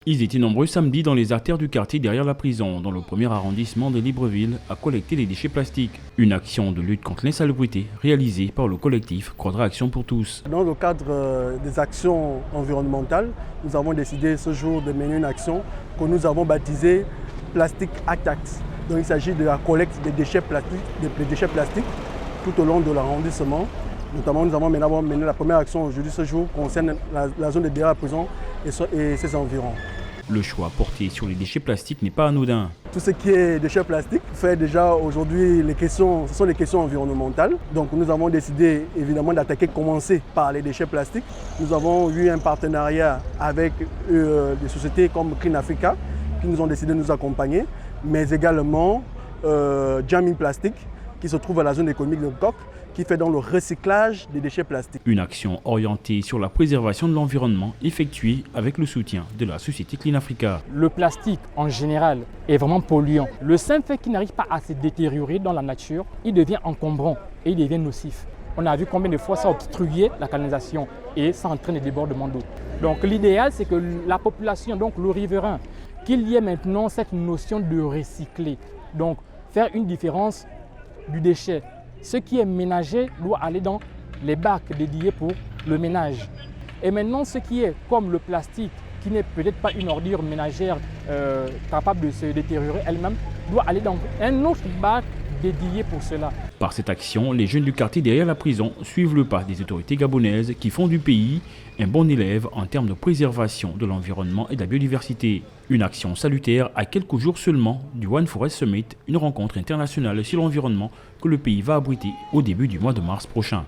Ils étaient nombreux samedi dans les artères du quartier derrière la prison, dans le premier arrondissement de Libreville, à collecter les déchets plastiques. Une action de lutte contre l'insalubrité réalisée par le collectif Quadra Action pour tous. Dans le cadre des actions environnementales, nous avons décidé ce jour de mener une action que nous avons baptisée Plastic Act. Donc il s'agit de la collecte des déchets plastiques tout au long de l'arrondissement. Notamment, nous avons mené la première action aujourd'hui ce jour concerne la zone de derrière la prison et ses environs. Le choix porté sur les déchets plastiques n'est pas anodin. Tout ce qui est déchets plastiques fait déjà aujourd'hui ce sont des questions environnementales. Donc nous avons décidé évidemment commencer par les déchets plastiques. Nous avons eu un partenariat avec des sociétés comme Clean Africa qui nous ont décidé de nous accompagner, mais également Jamming Plastic qui se trouve à la zone économique de Coq, qui fait dans le recyclage des déchets plastiques. Une action orientée sur la préservation de l'environnement effectuée avec le soutien de la société Clean Africa. Le plastique en général est vraiment polluant. Le simple fait qu'il n'arrive pas à se détériorer dans la nature, il devient encombrant et il devient nocif. On a vu combien de fois ça obstruait la canalisation et ça entraîne des débordements d'eau. Donc l'idéal, c'est que la population, donc le riverain, qu'il y ait maintenant cette notion de recycler. Donc faire une différence du déchet. Ce qui est ménager doit aller dans les bacs dédiés pour le ménage. Et maintenant, ce qui est comme le plastique, qui n'est peut-être pas une ordure ménagère capable de se détériorer elle-même, doit aller dans un autre bac dédié pour cela. Par cette action, les jeunes du quartier derrière la prison suivent le pas des autorités gabonaises qui font du pays un bon élève en termes de préservation de l'environnement et de la biodiversité. Une action salutaire à quelques jours seulement du One Forest Summit, une rencontre internationale sur l'environnement que le pays va abriter au début du mois de mars prochain.